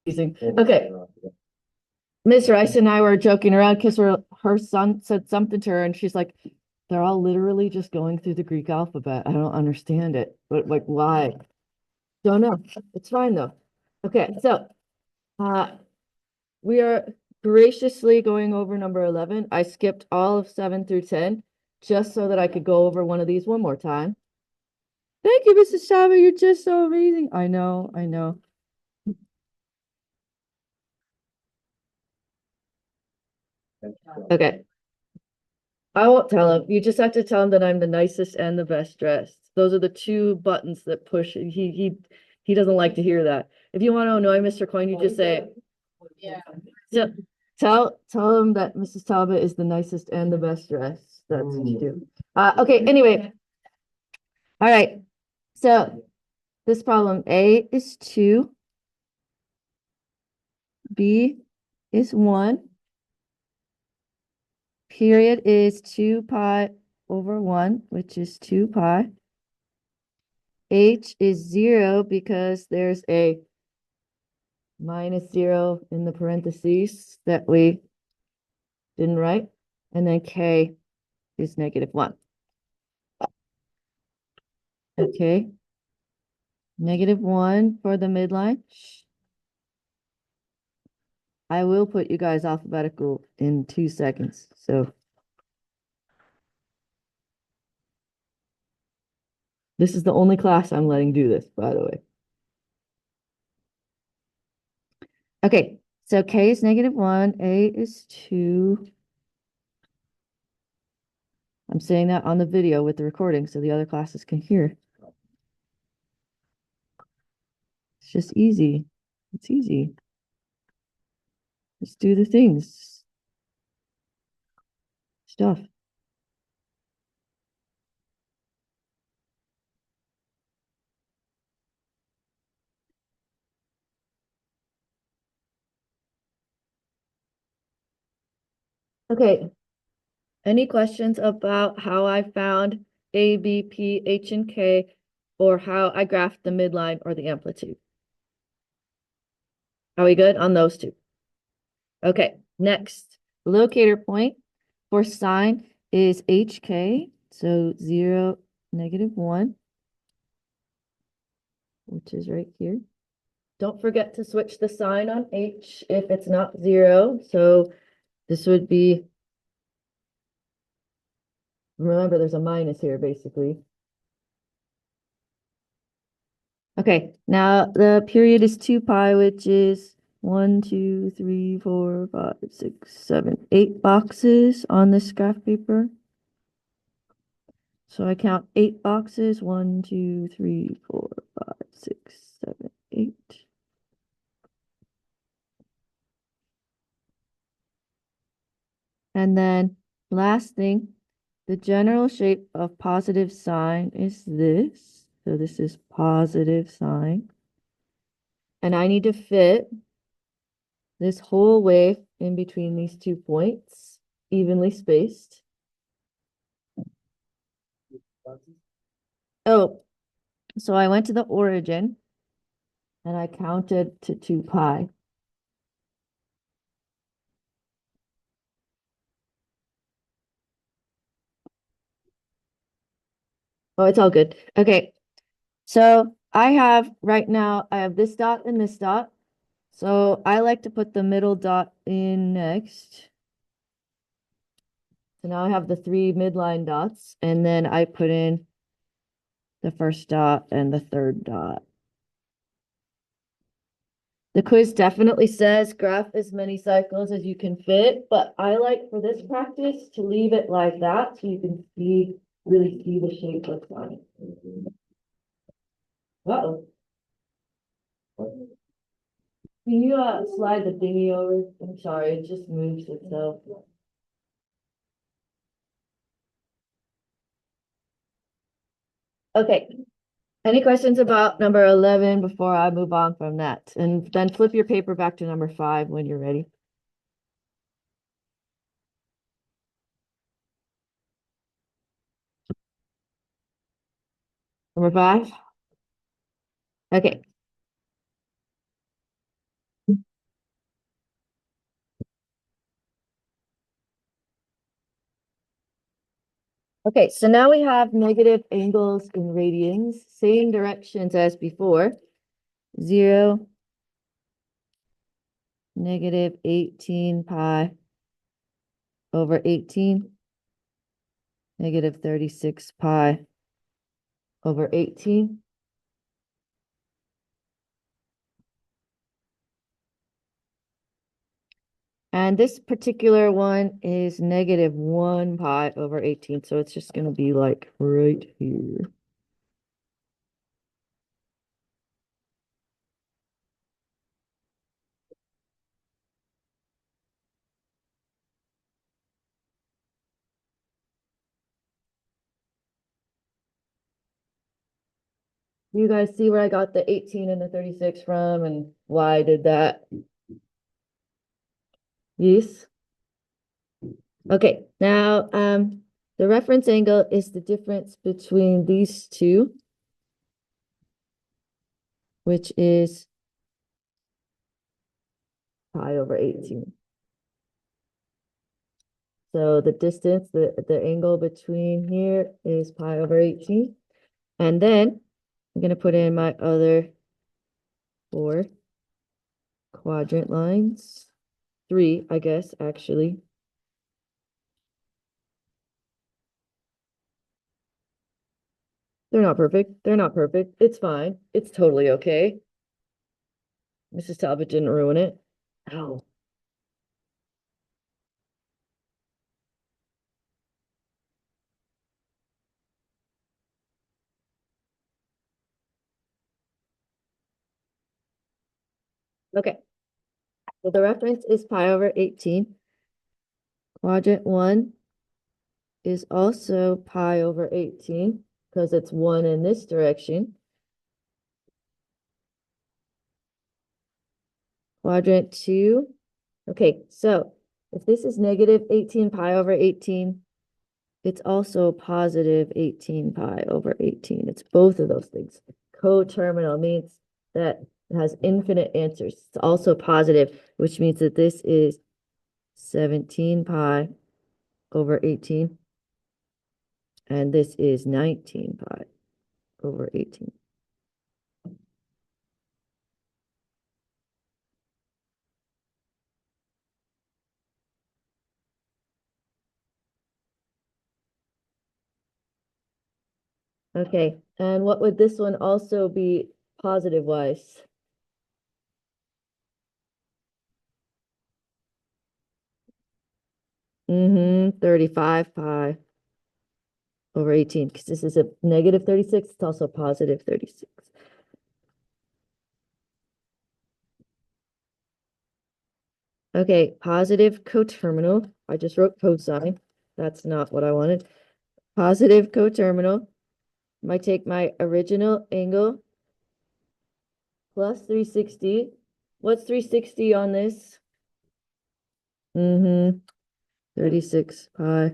Okay. Miss Rice and I were joking around because her son said something to her and she's like, they're all literally just going through the Greek alphabet. I don't understand it. But like, why? Don't know. It's fine though. Okay, so we are graciously going over number 11. I skipped all of 7 through 10 just so that I could go over one of these one more time. Thank you, Mrs. Shaba. You're just so amazing. I know, I know. Okay. I won't tell him. You just have to tell him that I'm the nicest and the best dressed. Those are the two buttons that push. He doesn't like to hear that. If you want to annoy Mr. Coin, you just say, Yeah. so tell him that Mrs. Talbot is the nicest and the best dressed. That's what you do. Okay, anyway. All right. So this problem, A is 2, B is 1, period is 2 pi over 1, which is 2 pi. H is 0 because there's a minus 0 in the parentheses that we didn't write. And then K is -1. Okay. -1 for the midline. I will put you guys alphabetical in 2 seconds. So this is the only class I'm letting do this, by the way. Okay, so K is -1, A is 2. I'm saying that on the video with the recording so the other classes can hear. It's just easy. It's easy. Let's do the things. Stuff. Okay. Any questions about how I found A, B, P, H, and K, or how I graphed the midline or the amplitude? Are we good on those two? Okay, next, locator point for sine is HK, so 0, -1, which is right here. Don't forget to switch the sign on H if it's not 0. So this would be, remember there's a minus here basically. Okay, now the period is 2 pi, which is 1, 2, 3, 4, 5, 6, 7, 8 boxes on this graph paper. So I count 8 boxes, 1, 2, 3, 4, 5, 6, 7, 8. And then last thing, the general shape of positive sine is this. So this is positive sine. And I need to fit this whole wave in between these 2 points, evenly spaced. Oh, so I went to the origin and I counted to 2 pi. Oh, it's all good. Okay. So I have right now, I have this dot and this dot. So I like to put the middle dot in next. So now I have the 3 midline dots, and then I put in the first dot and the third dot. The quiz definitely says graph as many cycles as you can fit, but I like for this practice to leave it like that so you can really see the shape that's on it. Uh-oh. Can you slide the thingy over? I'm sorry, it just moves itself. Okay. Any questions about number 11 before I move on from that? And then flip your paper back to number 5 when you're ready. Number 5? Okay. Okay, so now we have negative angles in radians, same directions as before. 0, negative 18 pi over 18, negative 36 pi over 18. And this particular one is negative 1 pi over 18, so it's just going to be like right here. You guys see where I got the 18 and the 36 from and why I did that? Yes. Okay, now the reference angle is the difference between these two, which is pi over 18. So the distance, the angle between here is pi over 18. And then I'm going to put in my other 4 quadrant lines. 3, I guess, actually. They're not perfect. They're not perfect. It's fine. It's totally okay. Mrs. Talbot didn't ruin it. Ow. Okay. So the reference is pi over 18. Quadrant 1 is also pi over 18 because it's 1 in this direction. Quadrant 2. Okay, so if this is negative 18 pi over 18, it's also positive 18 pi over 18. It's both of those things. Coterminal means that it has infinite answers. It's also positive, which means that this is 17 pi over 18. And this is 19 pi over 18. Okay, and what would this one also be positive wise? Mm-hmm, 35 pi over 18, because this is a negative 36, it's also positive 36. Okay, positive coterminal. I just wrote cosine. That's not what I wanted. Positive coterminal. I take my original angle plus 360. What's 360 on this? Mm-hmm. 36 pi.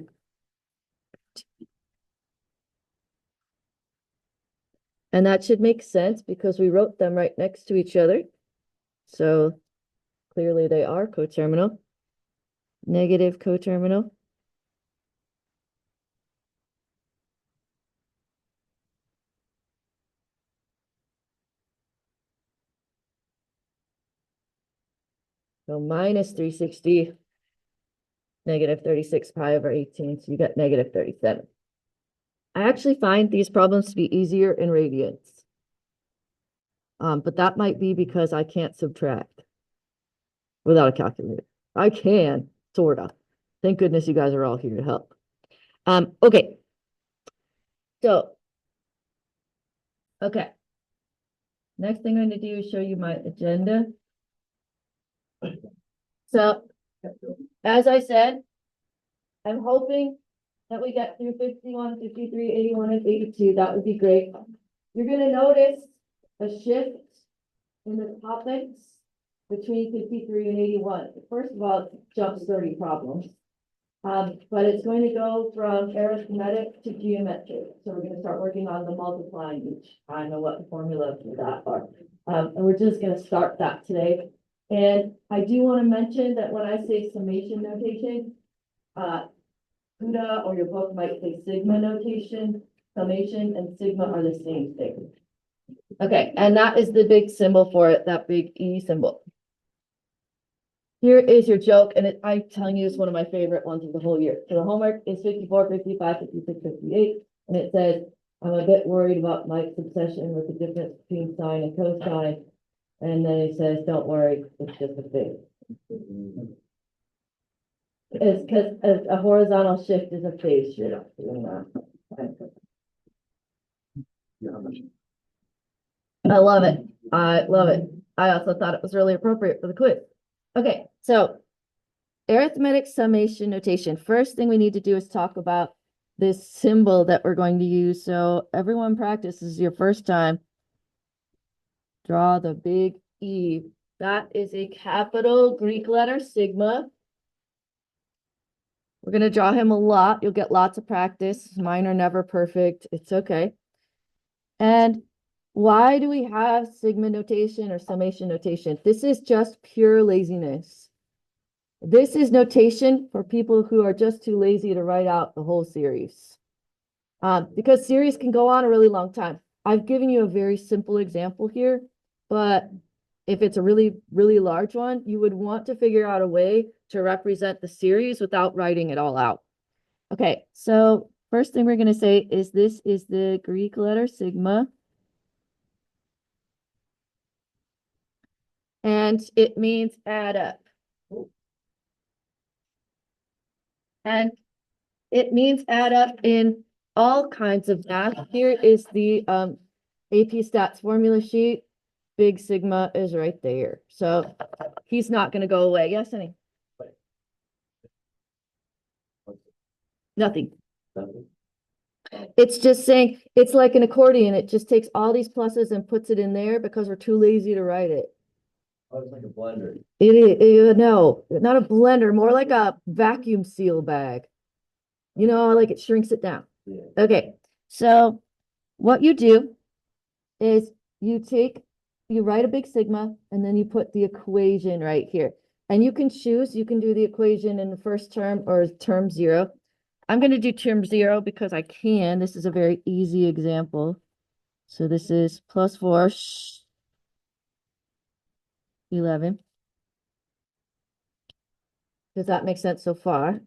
And that should make sense because we wrote them right next to each other. So clearly they are coterminal. Negative coterminal. So minus 360, negative 36 pi over 18. So you get negative 37. I actually find these problems to be easier in radians. But that might be because I can't subtract without a calculator. I can, sort of. Thank goodness you guys are all here to help. Okay. So, okay. Next thing I'm going to do is show you my agenda. So, as I said, I'm hoping that we get through 51, 53, 81, and 82. That would be great. You're going to notice a shift in the topics between 53 and 81. First of all, it jumps 30 problems. But it's going to go from arithmetic to geometric. So we're going to start working on the multiplying, which I know what the formula for that are. And we're just going to start that today. And I do want to mention that when I say summation notation, CUDA or your book might say sigma notation, summation, and sigma are the same thing. Okay, and that is the big symbol for it, that big E symbol. Here is your joke, and I'm telling you, it's one of my favorite ones of the whole year. So the homework is 54, 55, 56, 58, and it says, I'm a bit worried about Mike's obsession with the difference between sine and cosine. And then it says, don't worry, it's just a phase. It's because a horizontal shift is a phase shift. I love it. I love it. I also thought it was really appropriate for the quiz. Okay, so arithmetic summation notation. First thing we need to do is talk about this symbol that we're going to use. So everyone practice, this is your first time. Draw the big E. That is a capital Greek letter sigma. We're going to draw him a lot. You'll get lots of practice. Mine are never perfect. It's okay. And why do we have sigma notation or summation notation? This is just pure laziness. This is notation for people who are just too lazy to write out the whole series. Because series can go on a really long time. I've given you a very simple example here, but if it's a really, really large one, you would want to figure out a way to represent the series without writing it all out. Okay, so first thing we're going to say is this is the Greek letter sigma. And it means add up. And it means add up in all kinds of math. Here is the AP Stats formula sheet. Big sigma is right there. So he's not going to go away. Yes, honey? Nothing. It's just saying, it's like an accordion. It just takes all these pluses and puts it in there because we're too lazy to write it. Oh, it's like a blender. It is, no, not a blender, more like a vacuum seal bag. You know, like it shrinks it down. Yeah. Okay, so what you do is you write a big sigma, and then you put the equation right here. And you can choose, you can do the equation in the first term or term 0. I'm going to do term 0 because I can. This is a very easy example. So this is plus 4, 11. Does that make sense so far?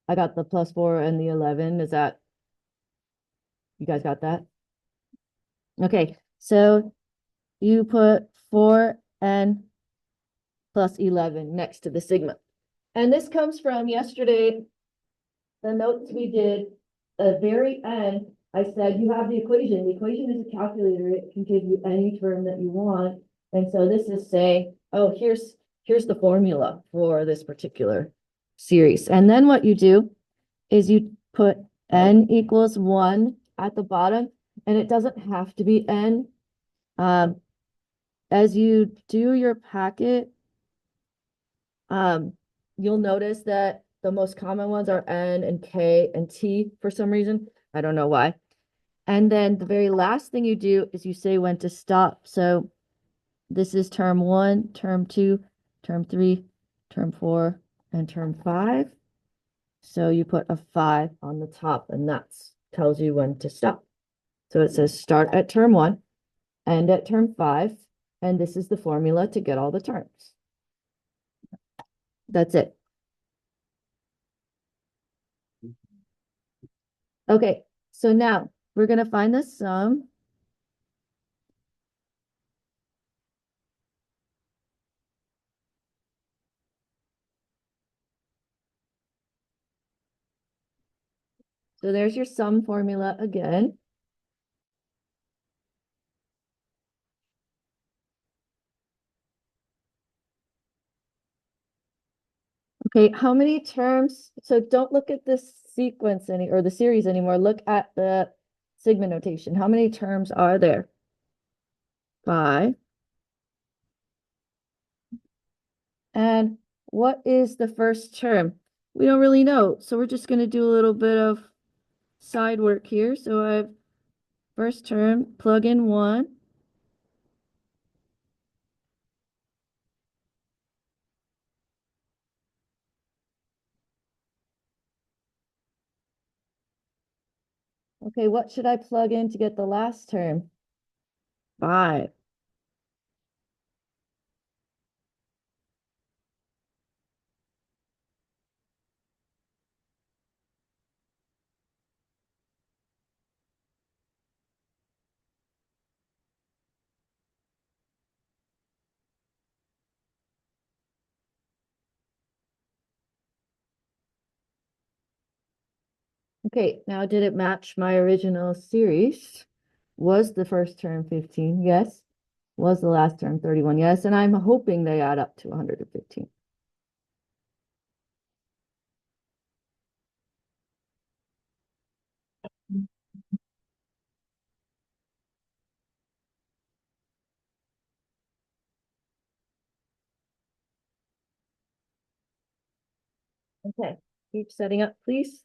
I got the plus 4 and the 11. Is that, you guys got that? Okay, so you put 4n plus 11 next to the sigma. And this comes from yesterday, the notes we did, the very end, I said, you have the equation. The equation is a calculator. It can give you any term that you want. And so this is saying, oh, here's the formula for this particular series. And then what you do is you put n equals 1 at the bottom, and it doesn't have to be n. As you do your packet, you'll notice that the most common ones are N and K and T for some reason. I don't know why. And then the very last thing you do is you say when to stop. So this is term 1, term 2, term 3, term 4, and term 5. So you put a 5 on the top, and that tells you when to stop. So it says start at term 1, end at term 5, and this is the formula to get all the terms. That's it. Okay, so now we're going to find the sum. So there's your sum formula again. Okay, how many terms? So don't look at this sequence or the series anymore. Look at the sigma notation. How many terms are there? 5. And what is the first term? We don't really know. So we're just going to do a little bit of side work here. So I have first term, plug in 1. Okay, what should I plug in to get the last term? 5. Okay, now did it match my original series? Was the first term 15? Yes. Was the last term 31? Yes. And I'm hoping they add up to 115. Okay, keep setting up, please.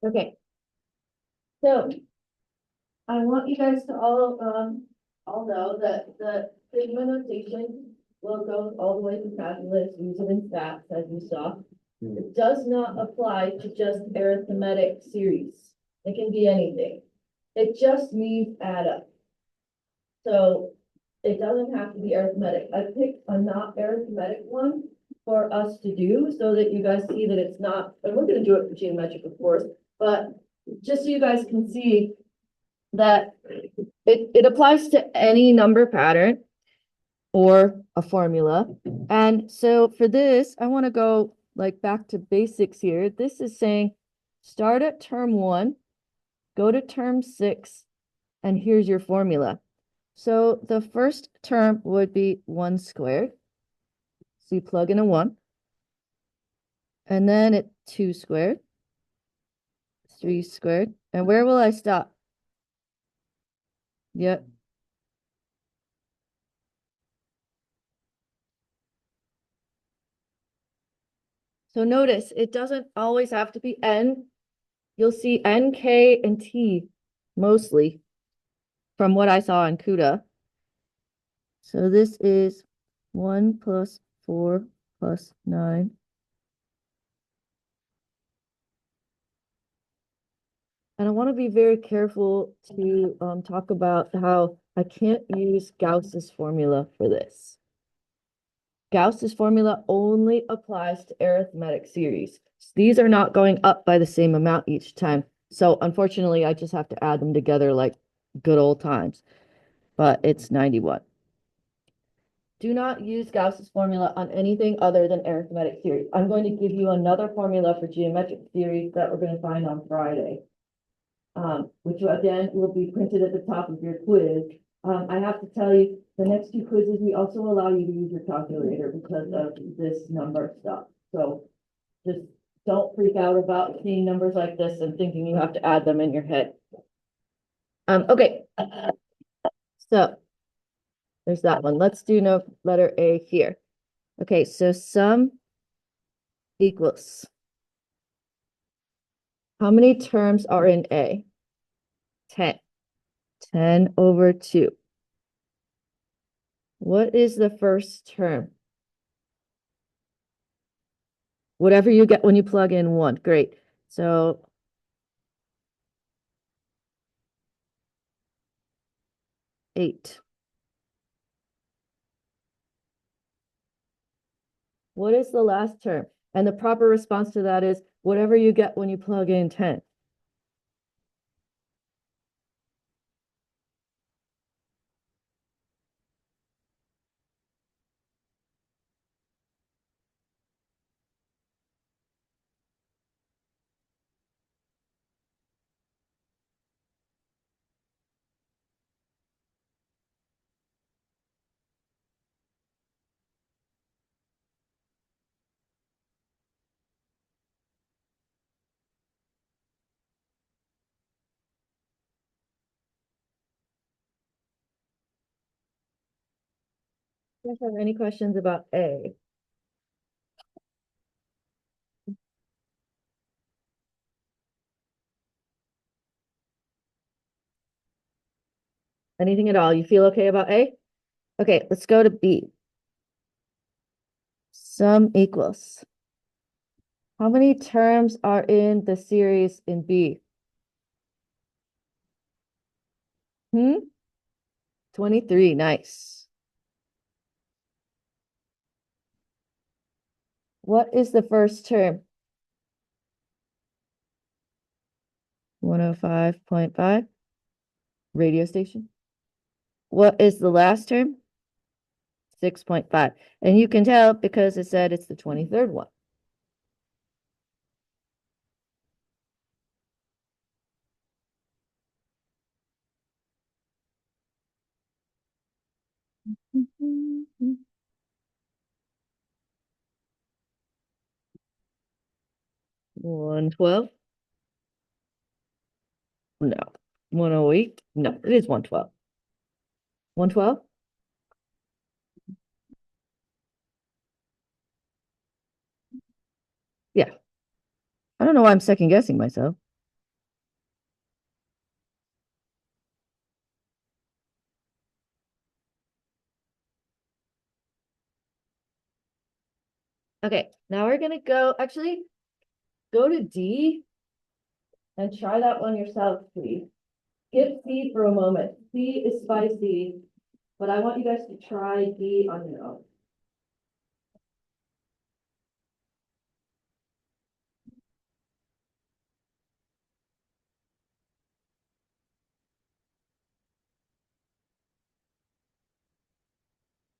Okay, so I want you guys to all know that the sigma notation will go all the way to calculus, use it in stats, as you saw. It does not apply to just arithmetic series. It can be anything. It just means add up. So it doesn't have to be arithmetic. I picked a not arithmetic one for us to do so that you guys see that it's not, and we're gonna do it for geometric, of course, but just so you guys can see that it applies to any number pattern or a formula. And so for this, I want to go like back to basics here. This is saying start at term 1, go to term 6, and here's your formula. So the first term would be 1 squared. So you plug in a 1. And then it's 2 squared, 3 squared. And where will I stop? Yep. So notice it doesn't always have to be n. You'll see n, k, and t mostly from what I saw in CUDA. So this is 1 plus 4 plus 9. And I want to be very careful to talk about how I can't use Gauss's formula for this. Gauss's formula only applies to arithmetic series. These are not going up by the same amount each time. So unfortunately, I just have to add them together like good old times. But it's 91. Do not use Gauss's formula on anything other than arithmetic series. I'm going to give you another formula for geometric series that we're going to find on Friday, which again will be printed at the top of your quiz. I have to tell you The next two quizzes, we also allow you to use your calculator because of this number stuff. So just don't freak out about seeing numbers like this and thinking you have to add them in your head. Okay. So there's that one. Let's do no letter A here. Okay, so sum equals. How many terms are in A? 10. 10 over 2. What is the first term? Whatever you get when you plug in 1. Great. So 8. What is the last term? And the proper response to that is whatever you get when you plug in 10. Do you guys have any questions about A? Anything at all? You feel okay about A? Okay, let's go to B. Sum equals. How many terms are in the series in B? 23, nice. What is the first term? 105.5, radio station. What is the last term? 6.5. And you can tell because it said it's the 23rd one. Mm-hmm. 112? No. 108? No, it is 112. 112? Yeah. I don't know why I'm second guessing myself. Okay, now we're gonna actually, go to D and try that one yourself, please. Skip C for a moment. C is spicy, but I want you guys to try D on your own.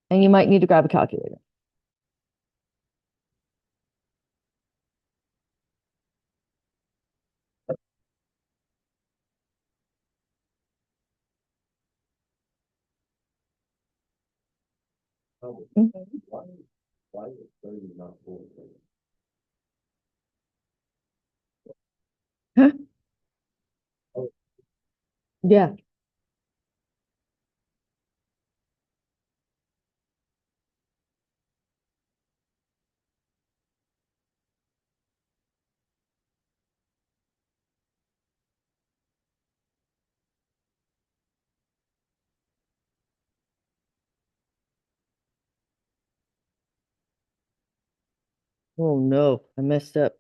And you might need to grab a calculator. Why is 30 not full? Huh? Yeah. Oh no, I messed up.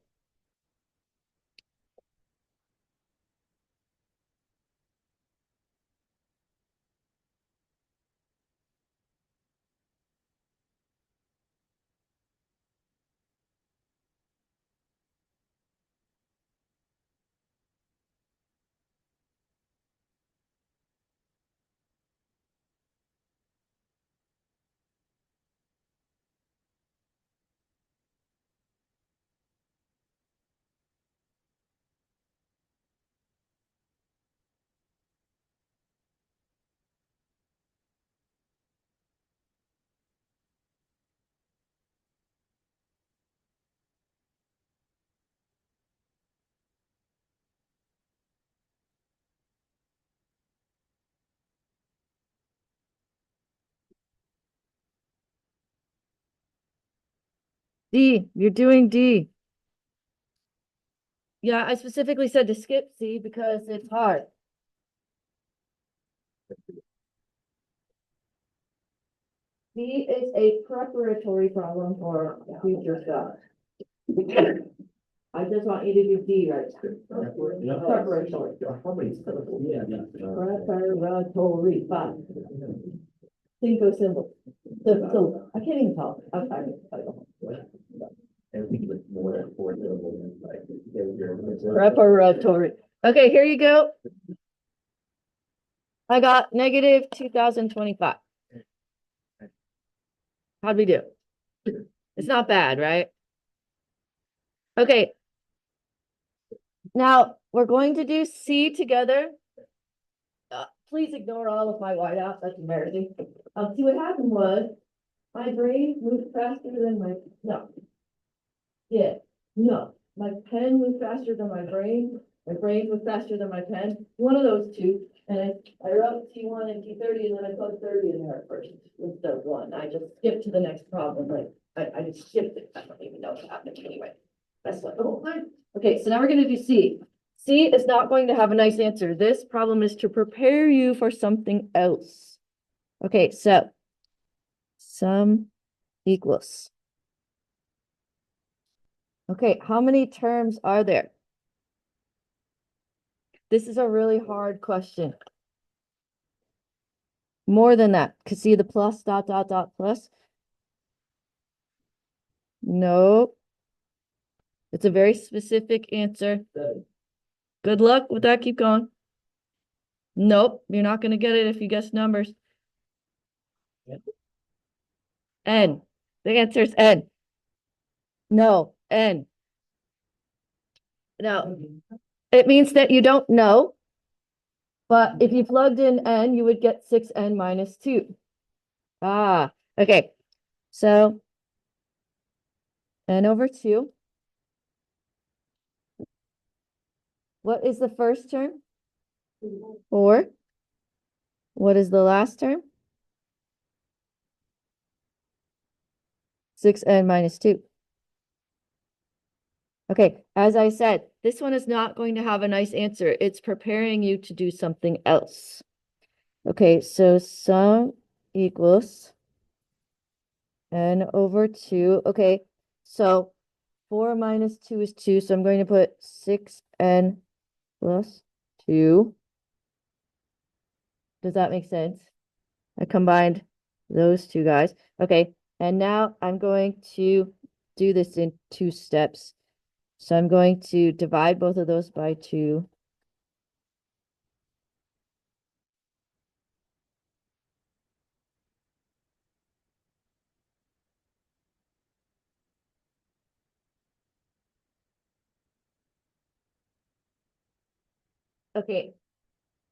D, you're doing D. Yeah, I specifically said to skip C because it's hard. D is a preparatory problem for future stuff. I just want you to do D right. Preparatory. Preparatory, five. Cinco symbol. So I can't even talk. I'm tired. Preparatory. Okay, here you go. I got negative 2025. How'd we do? It's not bad, right? Okay. Now we're going to do C together. Please ignore all of my whiteout. That's embarrassing. See what happened was my brain moved faster than my no. Yeah, no. My pen moved faster than my brain. My brain moved faster than my pen. One of those two. And I wrote T1 and T30 and then I put 30 in there first instead of one. I just skipped to the next problem. Like I just skipped it. I don't even know what happened anyway. That's what, oh, okay, so now we're gonna do C. C is not going to have a nice answer. This problem is to prepare you for something else. Okay, so sum equals. Okay, how many terms are there? This is a really hard question. More than that. Cause see the plus dot dot dot plus? Nope. It's a very specific answer. Good luck with that. Keep going. Nope, you're not gonna get it if you guess numbers. N. The answer is N. No, N. No, it means that you don't know. But if you plugged in N, you would get 6N minus 2. Ah, okay. So N over 2. What is the first term? 4. What is the last term? 6N minus 2. Okay, as I said, this one is not going to have a nice answer. It's preparing you to do something else. Okay, so sum equals N over 2. Okay, so 4 minus 2 is 2, so I'm going to put 6N plus 2. Does that make sense? I combined those two guys. Okay, and now I'm going to do this in 2 steps. So I'm going to divide both of those by 2. Okay,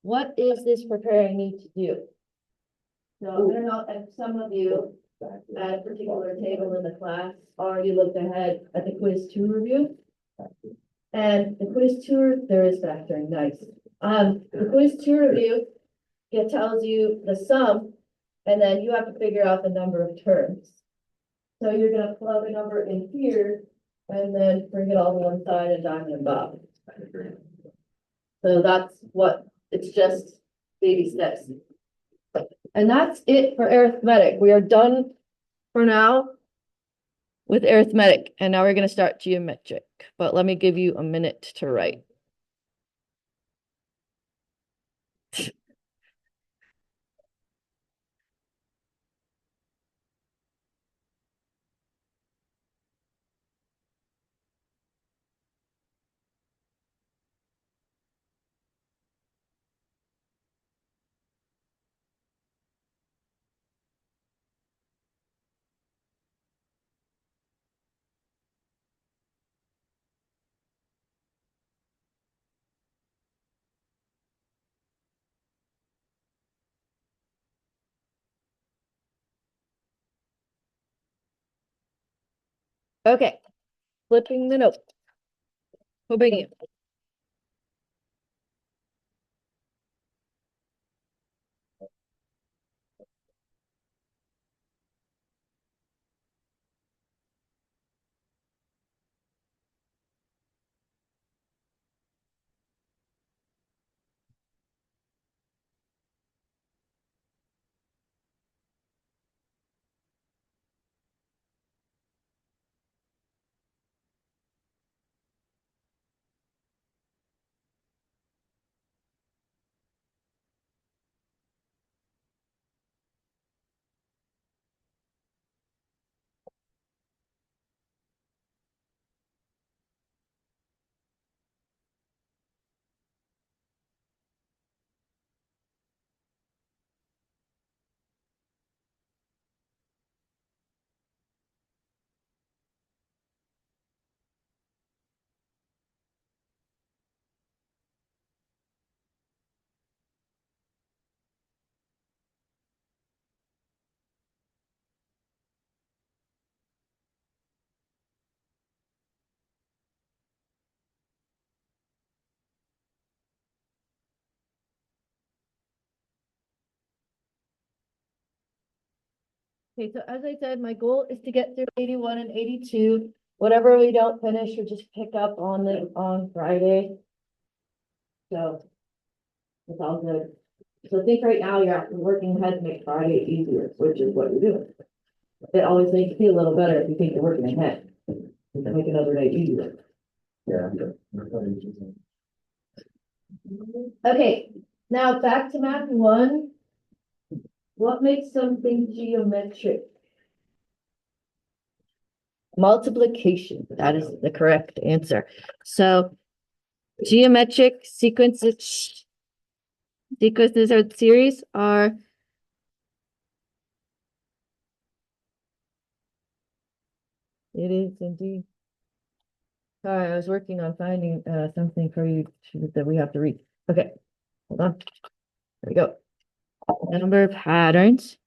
what is this preparing me to do? So I don't know if some of you at a particular table in the class already looked ahead at the quiz 2 review. And the quiz 2, there is factoring, nice. The quiz 2 review, it tells you the sum, and then you have to figure out the number of terms. So you're gonna plug a number in here, and then bring it all to one side and diamond and bob. So that's what, it's just baby steps. And that's it for arithmetic. We are done for now with arithmetic, and now we're going to start geometric. But let me give you a minute to write. Okay, flipping the note. Hoping you. Okay, so as I said, my goal is to get through 81 and 82. Whatever we don't finish, we'll just pick up on Friday. So it's all good. So I think right now you're actually working ahead to make Friday easier, which is what you're doing. It always makes you feel a little better if you think you're working ahead. You can make another day easier. Yeah. Okay, now back to math one. What makes something geometric? Multiplication. That is the correct answer. So geometric sequences or series are it is indeed. Sorry, I was working on finding something for you that we have to read. Okay, hold on. There we go. Number patterns.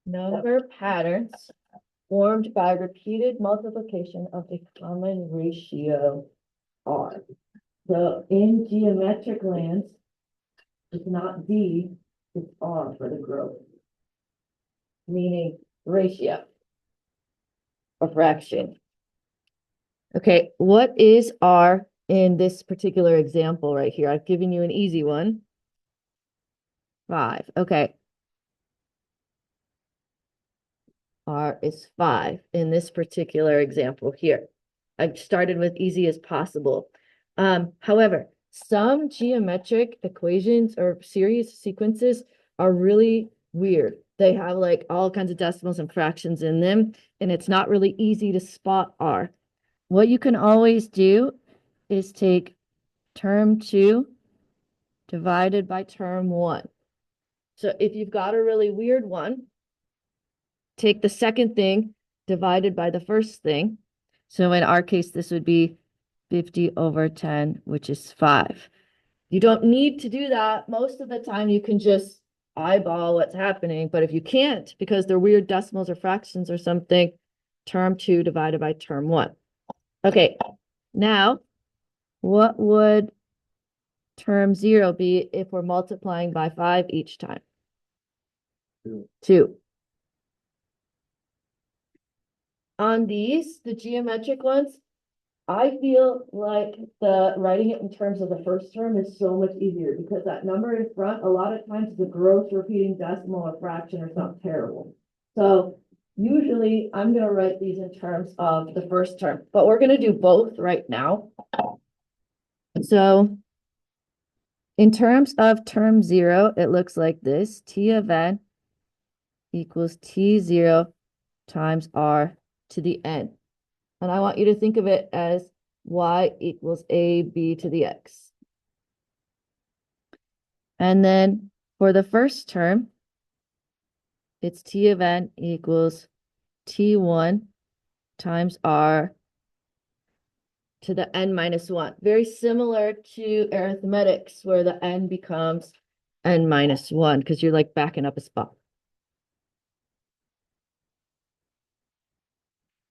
Number patterns formed by repeated multiplication of a common ratio R. So in geometric lands, it's not D, it's R for the growth. Meaning ratio or fraction. Okay, what is R in this particular example right here? I've given you an easy one. 5. Okay. R is 5 in this particular example here. I've started with easy as possible. However, some geometric equations or series sequences are really weird. They have like all kinds of decimals and fractions in them, and it's not really easy to spot R. What you can always do is take term 2 divided by term 1. So if you've got a really weird one, take the second thing divided by the first thing. So in our case, this would be 50 over 10, which is 5. You don't need to do that. Most of the time, you can just eyeball what's happening. But if you can't, because they're weird decimals or fractions or something, term 2 divided by term 1. Okay, now what would term 0 be if we're multiplying by 5 each time? 2. On these, the geometric ones, I feel like the writing it in terms of the first term is so much easier because that number in front, a lot of times is a gross repeating decimal or fraction or something terrible. So usually I'm going to write these in terms of the first term, but we're going to do both right now. So in terms of term 0, it looks like this. T of n equals T0 times R to the n. And I want you to think of it as y equals ab to the x. And then for the first term, it's T of n equals T1 times R to the n minus 1. Very similar to arithmetics where the n becomes n minus 1 because you're like backing up a spot.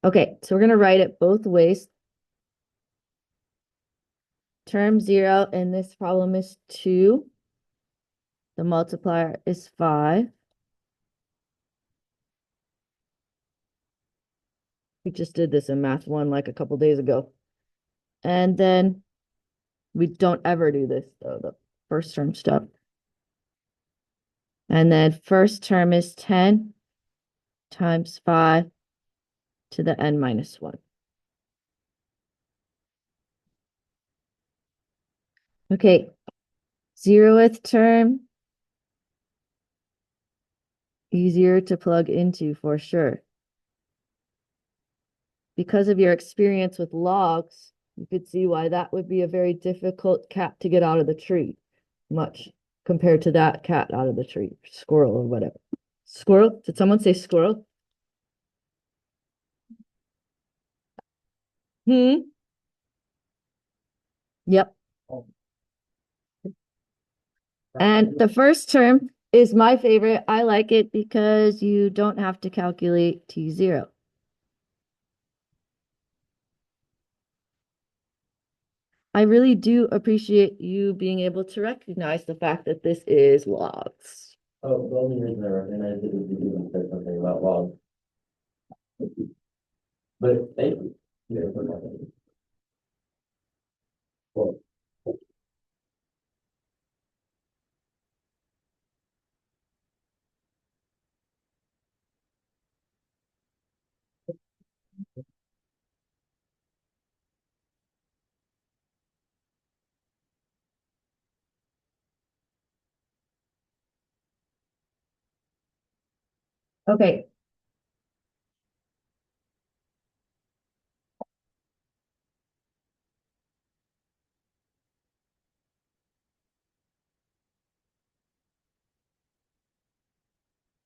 Okay, so we're going to write it both ways. Term 0 in this problem is 2. The multiplier is 5. We just did this in math 1 like a couple days ago. And then we don't ever do this, though, the first term stuff. And then first term is 10 times 5 to the n minus 1. Okay, 0th term, easier to plug into for sure. Because of your experience with logs, you could see why that would be a very difficult cat to get out of the tree, much compared to that cat out of the tree, squirrel or whatever. Squirrel? Did someone say squirrel? Hmm. Yep. Oh, And the first term is my favorite. I like it because you don't have to calculate T0. I really do appreciate you being able to recognize the fact that this is logs. oh, the only reason I recognized it is because you said something about log. But thank you. Yeah, for that. Well, Okay.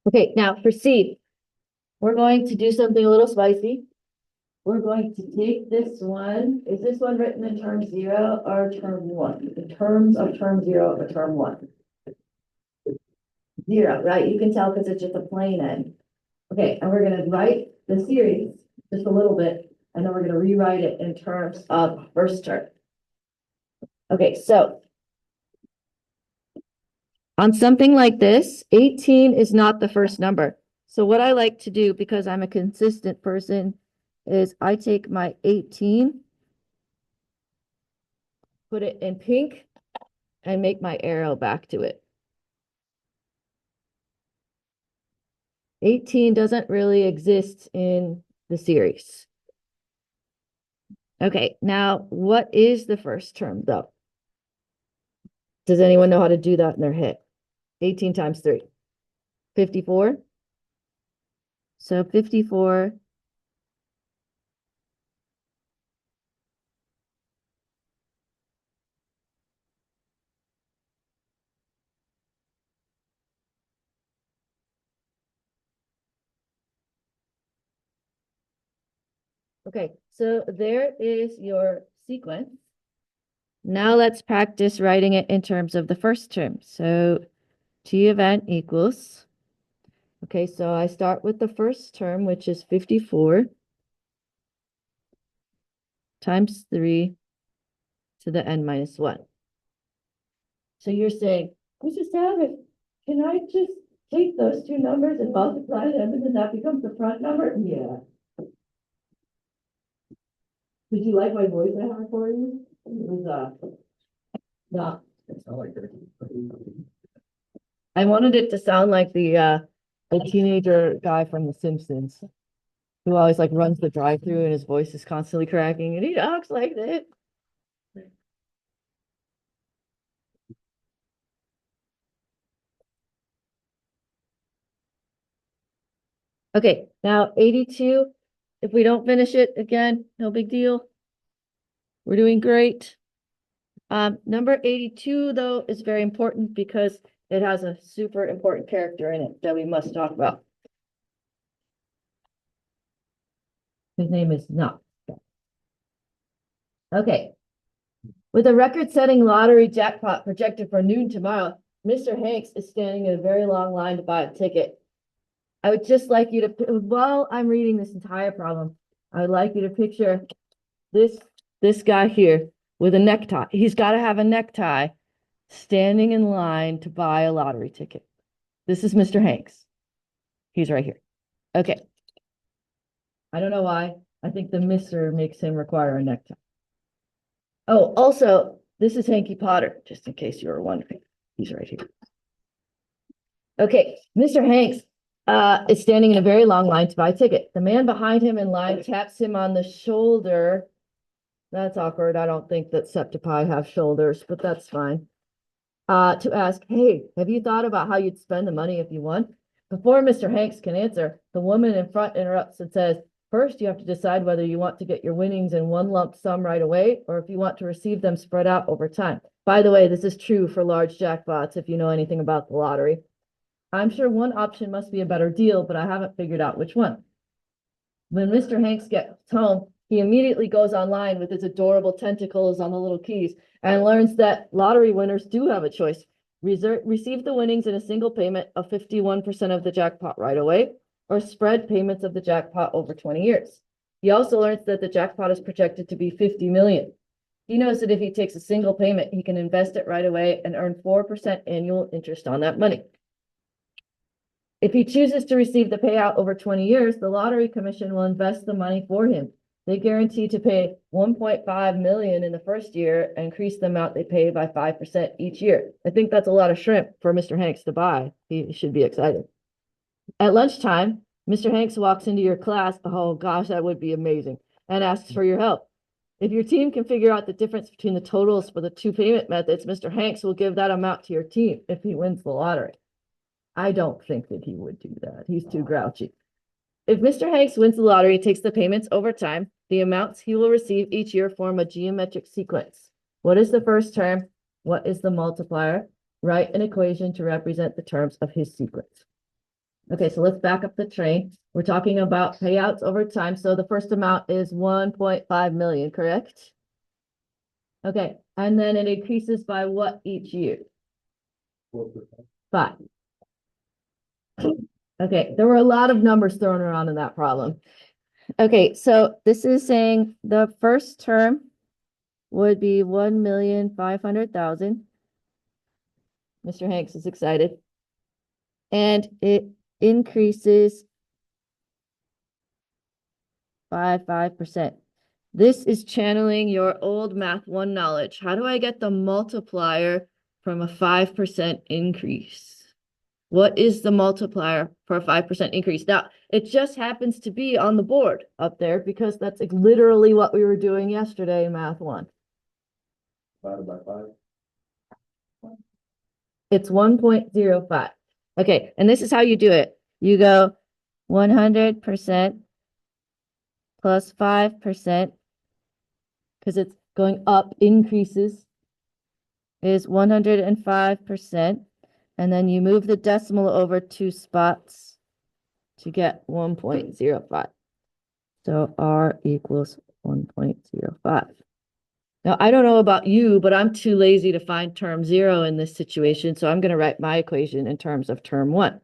Okay, now for C, we're going to do something a little spicy. We're going to take this one. Is this one written in term 0 or term 1? In terms of term 0 or term 1? 0, right? You can tell because it's just a plain end. Okay, and we're going to write the series just a little bit, and then we're going to rewrite it in terms of first term. Okay, so on something like this, 18 is not the first number. So what I like to do, because I'm a consistent person, is I take my 18, put it in pink, and make my arrow back to it. 18 doesn't really exist in the series. Okay, now what is the first term though? Does anyone know how to do that in their head? 18 times 3. 54. So 54. Okay, so there is your sequence. Now let's practice writing it in terms of the first term. So T of n equals, okay, so I start with the first term, which is 54 times 3 to the n minus 1. So you're saying, Mr. Savage, can I just take those two numbers and multiply them and then that becomes the front number? Yeah. Did you like my voice I have for you? It was not. it's not like they're. I wanted it to sound like the teenager guy from The Simpsons who always like runs the drive-through and his voice is constantly cracking and he talks like that. Okay, now 82. If we don't finish it again, no big deal. We're doing great. Number 82 though is very important because it has a super important character in it that we must talk about. His name is not. Okay. With a record-setting lottery jackpot projected for noon tomorrow, Mr. Hanks is standing in a very long line to buy a ticket. I would just like you to, while I'm reading this entire problem, I would like you to picture this guy here with a necktie. He's got to have a necktie standing in line to buy a lottery ticket. This is Mr. Hanks. He's right here. Okay. I don't know why. I think the Mr. makes him require a necktie. Oh, also, this is Hanky Potter, just in case you were wondering. He's right here. Okay, Mr. Hanks is standing in a very long line to buy a ticket. The man behind him in line taps him on the shoulder. That's awkward. I don't think that septipi have shoulders, but that's fine. To ask, hey, have you thought about how you'd spend the money if you won? Before Mr. Hanks can answer, the woman in front interrupts and says, first, you have to decide whether you want to get your winnings in one lump sum right away, or if you want to receive them spread out over time. By the way, this is true for large jackpots if you know anything about the lottery. I'm sure one option must be a better deal, but I haven't figured out which one. When Mr. Hanks gets home, he immediately goes online with his adorable tentacles on the little keys and learns that lottery winners do have a choice. Receive the winnings in a single payment of 51% of the jackpot right away, or spread payments of the jackpot over 20 years. He also learns that the jackpot is projected to be 50 million. He knows that if he takes a single payment, he can invest it right away and earn 4% annual interest on that money. If he chooses to receive the payout over 20 years, the lottery commission will invest the money for him. They guarantee to pay 1.5 million in the first year and increase the amount they pay by 5% each year. I think that's a lot of shrimp for Mr. Hanks to buy. He should be excited. At lunchtime, Mr. Hanks walks into your class. Oh gosh, that would be amazing. And asks for your help. If your team can figure out the difference between the totals for the two payment methods, Mr. Hanks will give that amount to your team if he wins the lottery. I don't think that he would do that. He's too grouchy. If Mr. Hanks wins the lottery, takes the payments over time, the amounts he will receive each year form a geometric sequence. What is the first term? What is the multiplier? Write an equation to represent the terms of his sequence. Okay, so let's back up the train. We're talking about payouts over time. So the first amount is 1.5 million, correct? Okay, and then it increases by what each year? 4%. 5. Okay, there were a lot of numbers thrown around in that problem. Okay, so this is saying the first term would be 1,500,000. Mr. Hanks is excited. And it increases by 5%. This is channeling your old Math 1 knowledge. How do I get the multiplier from a 5% increase? What is the multiplier for a 5% increase? Now, it just happens to be on the board up there because that's literally what we were doing yesterday in Math 1. Divided by 5. It's 1.05. Okay, and this is how you do it. You go 100% plus 5%, because it's going up, increases, is 105%. And then you move the decimal over 2 spots to get 1.05. So R equals 1.05. Now, I don't know about you, but I'm too lazy to find term 0 in this situation. So I'm going to write my equation in terms of term 1.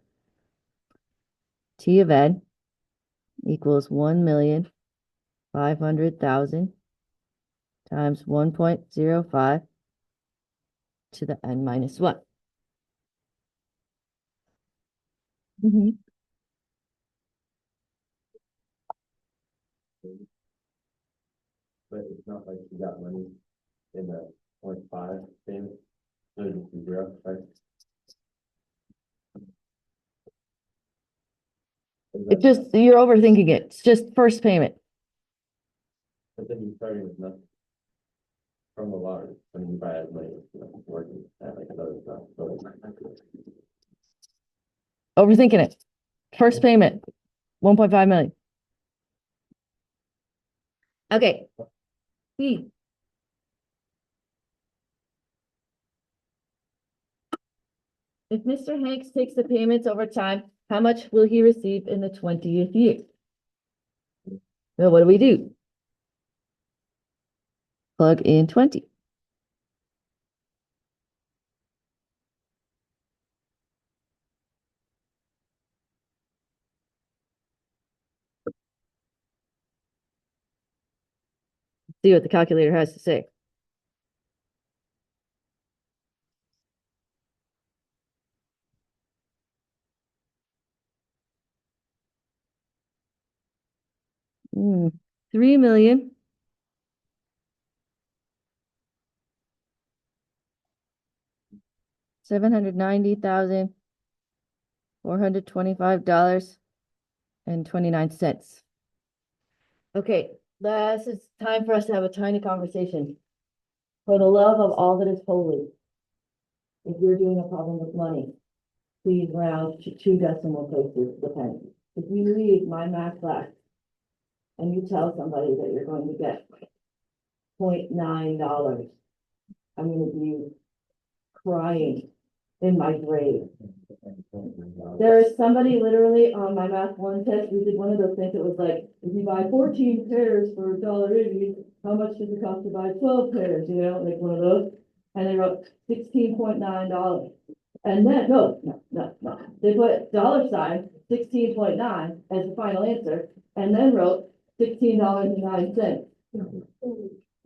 T of n equals 1,500,000 times 1.05 to the n minus 1. But it's not like you got money in the 0.5 thing. So it's 0, right? It's just, you're overthinking it. It's just first payment. But then you're starting with nothing from the lottery. I mean, you buy as money, working at like another stuff. So Overthinking it. First payment, 1.5 million. Okay. B. If Mr. Hanks takes the payments over time, how much will he receive in the 20th year? So what do? Plug in 20. See what the calculator has to say. Mm, 3,790,425.29. Okay, this is time for us to have a tiny conversation. For the love of all that is holy, if you're doing a problem with money, please round to 2 decimal places the penny. If you leave my math class and you tell somebody that you're going to get $0.9, I'm going to be crying in my grade. There is somebody literally on my math one test, we did one of those things that was like, if you buy 14 pairs for $1.80, how much does it cost to buy 12 pairs, you know, like one of those? And they wrote $16.9. And then, no, they put $sign 16.9 as the final answer, and then wrote $16.09.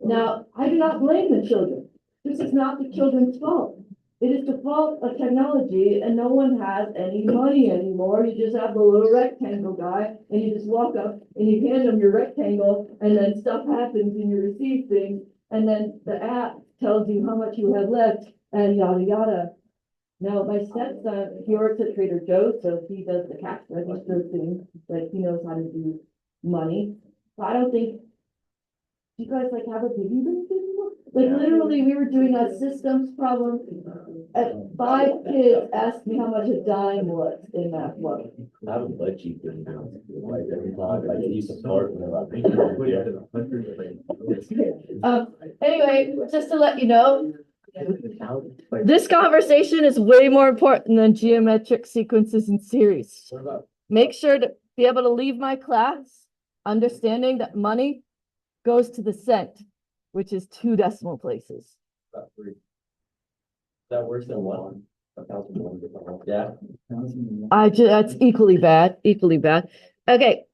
Now, I do not blame the children. This is not the children's fault. It is the fault of technology, and no one has any money anymore. You just have the little rectangle guy, and you just walk up and you hand them your rectangle, and then stuff happens and you receive things, and then the app tells you how much you have left, and yada yada. Now, my stepson, he works at Trader Joe's, so he does the cash register thing, like he knows how to do money. But I don't think, do you guys like have a piggy bank anymore? Like literally, we were doing a systems problem. And 5 kids asked me how much a dime was in that one. I have a butt cheek thing now. Like every time, like it used to start whenever Anyway, just to let you know, this conversation is way more important than geometric sequences and series. What about? Make sure to be able to leave my class understanding that money goes to the cent, which is 2 decimal places. About 3. That worse than 1. Yeah. That's equally bad, Okay.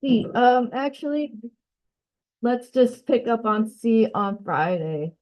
C, actually, let's just pick up on C on Friday.